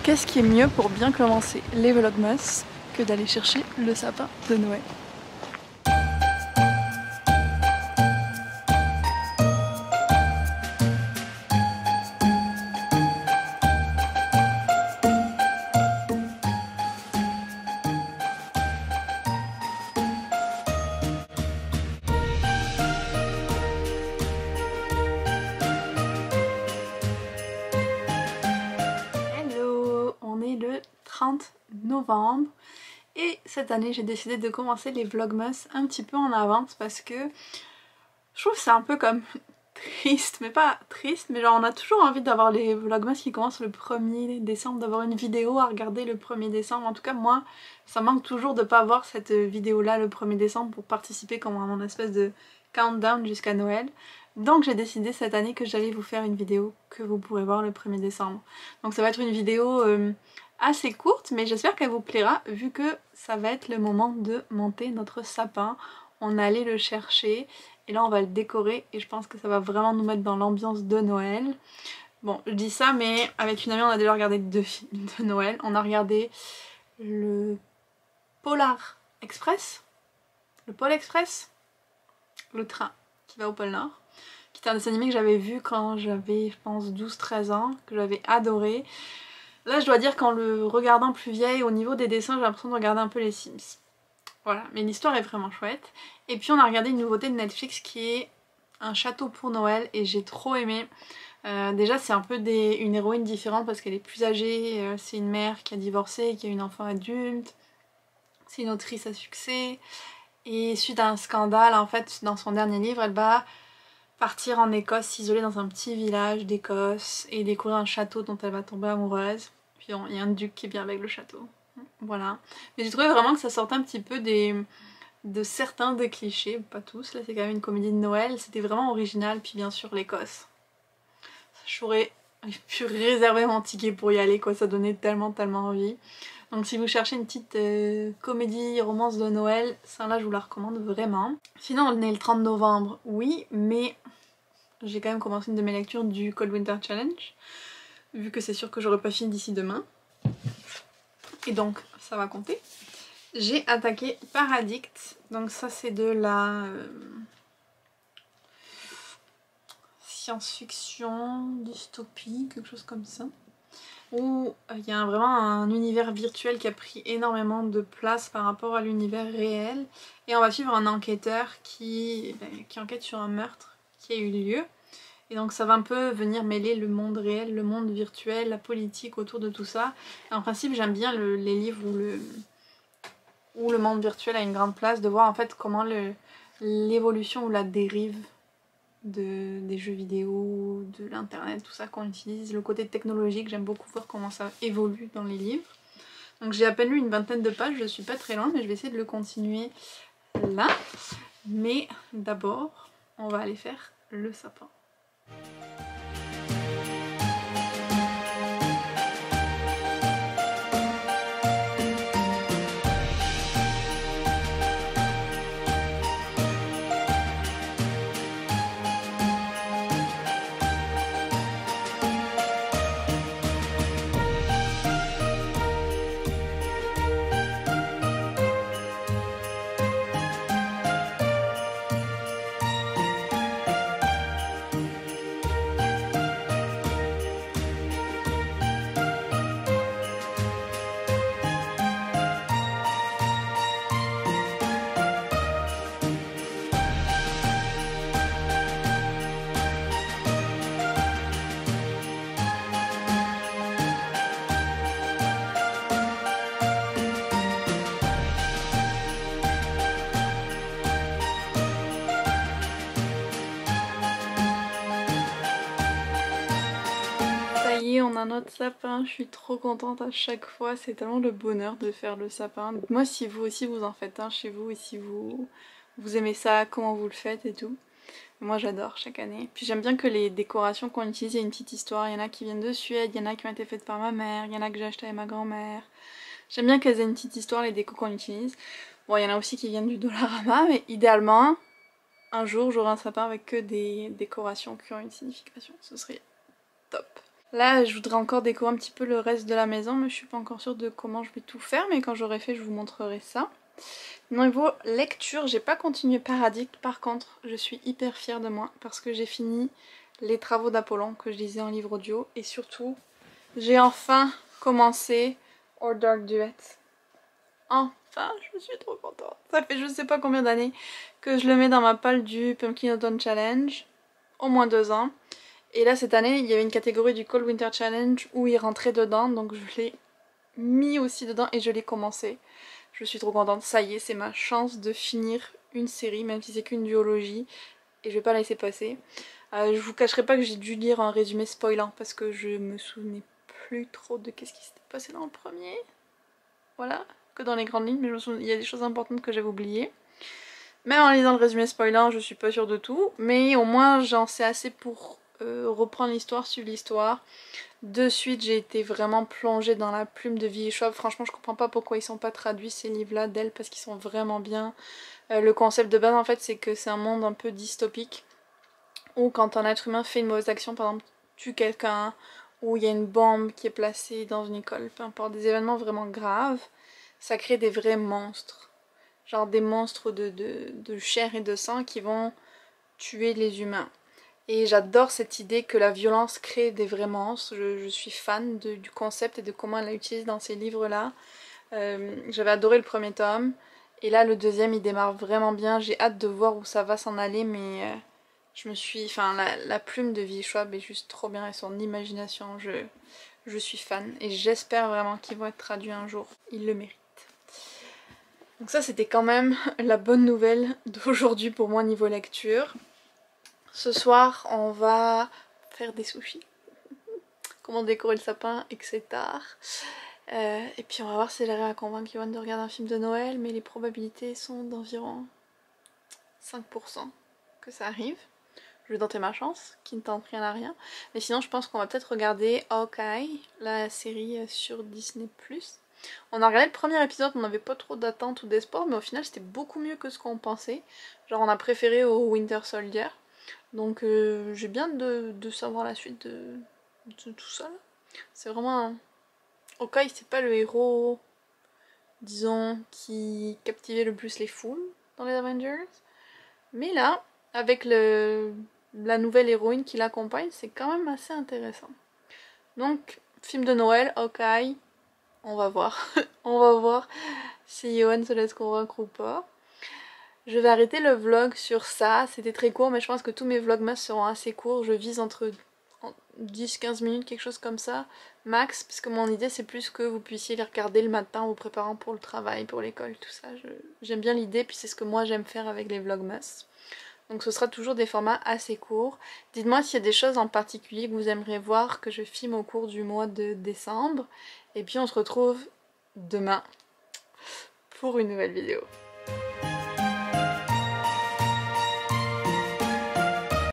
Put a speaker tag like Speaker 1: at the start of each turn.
Speaker 1: qu'est-ce qui est mieux pour bien commencer les vlogmas que d'aller chercher le sapin de Noël? On est le 30 novembre et cette année j'ai décidé de commencer les vlogmas un petit peu en avance parce que je trouve que c'est un peu comme triste, mais pas triste, mais genre on a toujours envie d'avoir les vlogmas qui commencent le 1er décembre, d'avoir une vidéo à regarder le 1er décembre. En tout cas moi ça manque toujours de pas avoir cette vidéo là le 1er décembre pour participer comme à mon espèce de countdown jusqu'à Noël. Donc j'ai décidé cette année que j'allais vous faire une vidéo que vous pourrez voir le 1er décembre. Donc ça va être une vidéo assez courte, mais j'espère qu'elle vous plaira vu que ça va être le moment de monter notre sapin. On allait le chercher et là on va le décorer et je pense que ça va vraiment nous mettre dans l'ambiance de Noël. Bon, je dis ça, mais avec une amie on a déjà regardé 2 films de Noël. On a regardé le Polar Express, le Pôle Express, le train qui va au pôle Nord, qui était un dessin animé que j'avais vu quand j'avais je pense 12-13 ans, que j'avais adoré. Là je dois dire qu'en le regardant plus vieille, au niveau des dessins j'ai l'impression de regarder un peu les Sims. Voilà, mais l'histoire est vraiment chouette. Et puis on a regardé une nouveauté de Netflix qui est Un château pour Noël et j'ai trop aimé. Déjà c'est un peu une héroïne différente parce qu'elle est plus âgée, c'est une mère qui a divorcé, qui a une enfant adulte, c'est une autrice à succès. Et suite à un scandale, en fait, dans son dernier livre, elle va partir en Écosse, s'isoler dans un petit village d'Écosse et découvrir un château dont elle va tomber amoureuse. Puis il y a un duc qui vient avec le château. Voilà. Mais j'ai trouvé vraiment que ça sortait un petit peu de certains des clichés, pas tous, là c'est quand même une comédie de Noël, c'était vraiment original, puis bien sûr l'Écosse. J'aurais pu réserver mon ticket pour y aller, quoi, ça donnait tellement envie. Donc si vous cherchez une petite comédie romance de Noël, ça là je vous la recommande vraiment. Sinon on est le 30 novembre, oui, mais j'ai quand même commencé une de mes lectures du Cold Winter Challenge, vu que c'est sûr que j'aurai pas fini d'ici demain. Et donc ça va compter. J'ai attaqué Paradict, donc ça c'est de la science-fiction, dystopie, quelque chose comme ça. Où il y a vraiment un univers virtuel qui a pris énormément de place par rapport à l'univers réel. Et on va suivre un enquêteur qui enquête sur un meurtre qui a eu lieu. Et donc ça va un peu venir mêler le monde réel, le monde virtuel, la politique autour de tout ça. Et en principe j'aime bien les livres où le monde virtuel a une grande place, de voir en fait comment l'évolution ou la dérive des jeux vidéo, de l'internet, tout ça qu'on utilise, le côté technologique, j'aime beaucoup voir comment ça évolue dans les livres. Donc j'ai à peine lu une 20aine de pages, je suis pas très loin, mais je vais essayer de le continuer là. Mais d'abord, on va aller faire le sapin. On a notre sapin, je suis trop contente à chaque fois, c'est tellement le bonheur de faire le sapin. Moi si vous aussi vous en faites un chez vous et si vous aimez ça, comment vous le faites et tout. Moi j'adore chaque année. Puis j'aime bien que les décorations qu'on utilise, il y a une petite histoire, il y en a qui viennent de Suède, il y en a qui ont été faites par ma mère, il y en a que j'ai acheté avec ma grand-mère. J'aime bien qu'elles aient une petite histoire les décos qu'on utilise. Bon il y en a aussi qui viennent du Dollarama, mais idéalement un jour j'aurai un sapin avec que des décorations qui ont une signification, ce serait top. Là je voudrais encore décorer un petit peu le reste de la maison mais je suis pas encore sûre de comment je vais tout faire, mais quand j'aurai fait je vous montrerai ça. Niveau lecture, j'ai pas continué Paradis, par contre je suis hyper fière de moi parce que j'ai fini les travaux d'Apollon que je lisais en livre audio et surtout j'ai enfin commencé Our Dark Duet. Enfin, je suis trop contente. Ça fait je sais pas combien d'années que je le mets dans ma palle du Pumpkin Autumn Challenge, au moins 2 ans. Et là cette année il y avait une catégorie du Cold Winter Challenge où il rentrait dedans, donc je l'ai mis aussi dedans et je l'ai commencé. Je suis trop contente, ça y est, c'est ma chance de finir une série, même si c'est qu'une duologie, et je vais pas la laisser passer. Je vous cacherai pas que j'ai dû lire un résumé spoilant parce que je me souvenais plus trop de qu'est-ce qui s'était passé dans le premier. Voilà, que dans les grandes lignes, mais il y a des choses importantes que j'avais oubliées. Même en lisant le résumé spoilant, je suis pas sûre de tout, mais au moins j'en sais assez pour reprendre l'histoire, suivre l'histoire. De suite, j'ai été vraiment plongée dans la plume de V.E. Schwab. Franchement, je comprends pas pourquoi ils sont pas traduits ces livres-là d'elle, parce qu'ils sont vraiment bien. Le concept de base, en fait, c'est que c'est un monde un peu dystopique, où quand un être humain fait une mauvaise action, par exemple, tue quelqu'un, ou il y a une bombe qui est placée dans une école, peu importe, des événements vraiment graves, ça crée des vrais monstres. Genre des monstres de chair et de sang qui vont tuer les humains. Et j'adore cette idée que la violence crée des vrais monstres. Je suis fan du concept et de comment elle l'a utilisé dans ces livres-là. J'avais adoré le premier tome. Et là, le deuxième, il démarre vraiment bien. J'ai hâte de voir où ça va s'en aller, mais je me suis... Enfin, la plume de V.E. Schwab est juste trop bien et son imagination, je suis fan. Et j'espère vraiment qu'ils vont être traduits un jour. Ils le méritent. Donc ça, c'était quand même la bonne nouvelle d'aujourd'hui pour moi niveau lecture. Ce soir, on va faire des sushis. Comment décorer le sapin, etc. Et puis on va voir si j'arrive à convaincre Yoann de regarder un film de Noël, mais les probabilités sont d'environ 5% que ça arrive. Je vais tenter ma chance, qui ne tente rien à rien. Mais sinon, je pense qu'on va peut-être regarder Hawkeye, la série sur Disney+. On a regardé le premier épisode, on n'avait pas trop d'attentes ou d'espoir, mais au final c'était beaucoup mieux que ce qu'on pensait. Genre on a préféré au Winter Soldier. Donc j'ai bien de savoir la suite de tout ça. C'est vraiment un... Hawkeye, c'est pas le héros, disons, qui captivait le plus les foules dans les Avengers. Mais là, avec la nouvelle héroïne qui l'accompagne, c'est quand même assez intéressant. Donc, film de Noël, Hawkeye, on va voir. On va voir si Yoann se laisse convaincre ou pas. Je vais arrêter le vlog sur ça, c'était très court, mais je pense que tous mes vlogmas seront assez courts. Je vise entre 10-15 minutes, quelque chose comme ça, max, parce que mon idée c'est plus que vous puissiez les regarder le matin en vous préparant pour le travail, pour l'école, tout ça. J'aime bien l'idée, puis c'est ce que moi j'aime faire avec les vlogmas. Donc ce sera toujours des formats assez courts. Dites-moi s'il y a des choses en particulier que vous aimeriez voir que je filme au cours du mois de décembre. Et puis on se retrouve demain pour une nouvelle vidéo.